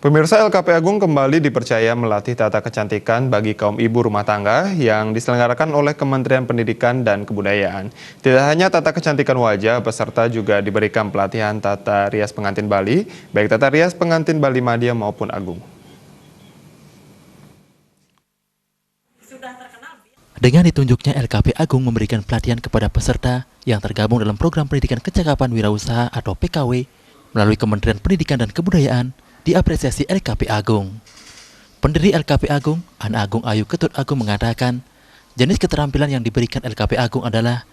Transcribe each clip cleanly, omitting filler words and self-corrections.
Pemirsa, LKP Agung kembali dipercaya melatih tata kecantikan bagi kaum ibu rumah tangga yang diselenggarakan oleh Kementerian Pendidikan dan Kebudayaan. Tidak hanya tata kecantikan wajah, peserta juga diberikan pelatihan tata rias pengantin Bali, baik tata rias pengantin Bali Madya maupun Agung. Dengan ditunjuknya LKP Agung memberikan pelatihan kepada peserta yang tergabung dalam program pendidikan kecakapan wirausaha atau PKW melalui Kementerian Pendidikan dan Kebudayaan, diapresiasi LKP Agung. Pendiri LKP Agung, Ana Agung Ayu Ketut Agung mengatakan, jenis keterampilan yang diberikan LKP Agung adalah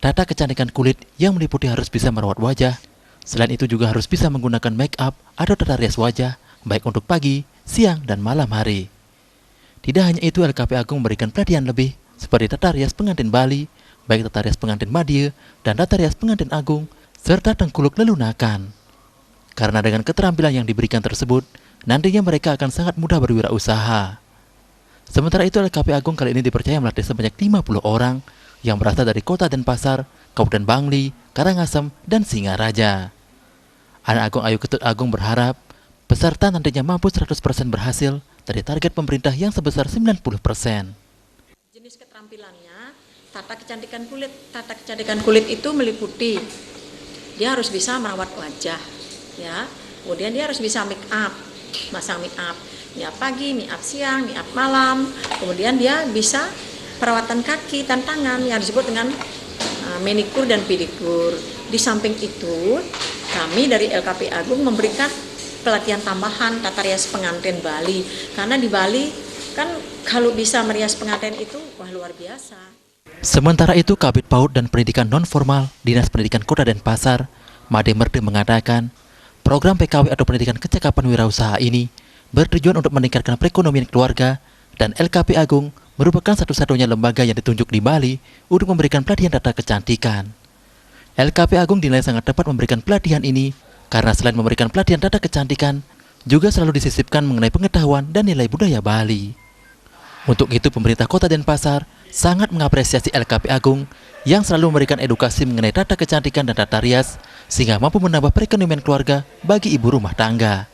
tata kecantikan kulit yang meliputi harus bisa merawat wajah. Selain itu juga harus bisa menggunakan make up atau tata rias wajah, baik untuk pagi, siang, dan malam hari. Tidak hanya itu, LKP Agung memberikan pelatihan lebih seperti tata rias pengantin Bali, baik tata rias pengantin Madya dan tata rias pengantin Agung, serta tengkuluk lelunakan. Karena dengan keterampilan yang diberikan tersebut, nantinya mereka akan sangat mudah berwirausaha. Sementara itu, LKP Agung kali ini dipercaya melatih sebanyak 50 orang yang berasal dari Kota Denpasar, Kabupaten Bangli, Karangasem, dan Singaraja. Ana Agung Ayu Ketut Agung berharap peserta nantinya mampu 100% berhasil dari target pemerintah yang sebesar 90%. Jenis keterampilannya, tata kecantikan kulit. Tata kecantikan kulit itu meliputi dia harus bisa merawat wajah, ya. Kemudian dia harus bisa make up, masang make up pagi, make up siang, make up malam. Kemudian dia bisa perawatan kaki dan tangan yang disebut dengan manikur dan pedikur. Di samping itu, kami dari LKP Agung memberikan pelatihan tambahan tata rias pengantin Bali. Karena di Bali kan kalau bisa merias pengantin itu wah luar biasa. Sementara itu, Kabid PAUD dan Pendidikan Non-Formal Dinas Pendidikan Kota Denpasar, Made Merde mengatakan, program PKW atau Pendidikan Kecakapan Wirausaha ini bertujuan untuk meningkatkan perekonomian keluarga, dan LKP Agung merupakan satu-satunya lembaga yang ditunjuk di Bali untuk memberikan pelatihan tata kecantikan. LKP Agung dinilai sangat tepat memberikan pelatihan ini karena selain memberikan pelatihan tata kecantikan, juga selalu disisipkan mengenai pengetahuan dan nilai budaya Bali. Untuk itu, pemerintah Kota Denpasar sangat mengapresiasi LKP Agung yang selalu memberikan edukasi mengenai tata kecantikan dan tata rias, sehingga mampu menambah perekonomian keluarga bagi ibu rumah tangga.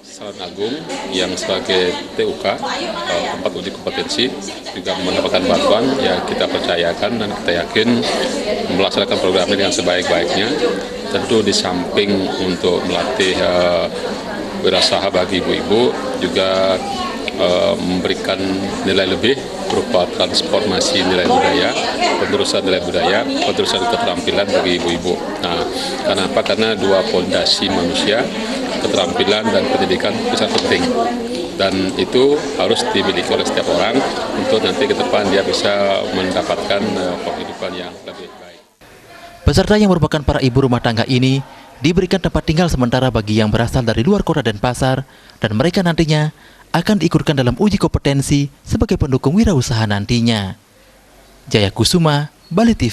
Salon Agung yang sebagai TUK, tempat uji kompetensi, juga mendapatkan bantuan yang kita percayakan dan kita yakin melaksanakan program ini dengan sebaik-baiknya. Tentu di samping untuk melatih wirausaha bagi ibu-ibu, juga memberikan nilai lebih berupa transformasi nilai budaya, penerusan nilai budaya, penerusan keterampilan bagi ibu-ibu. Nah, kenapa? Karena dua fondasi manusia, keterampilan dan pendidikan itu sangat penting. Dan itu harus dimiliki oleh setiap orang untuk nanti ke depan dia bisa mendapatkan penghidupan yang lebih baik. Peserta yang merupakan para ibu rumah tangga ini diberikan tempat tinggal sementara bagi yang berasal dari luar Kota Denpasar, dan mereka nantinya akan diikutkan dalam uji kompetensi sebagai pendukung wirausaha nantinya. Jaya Kusuma, Bali TV.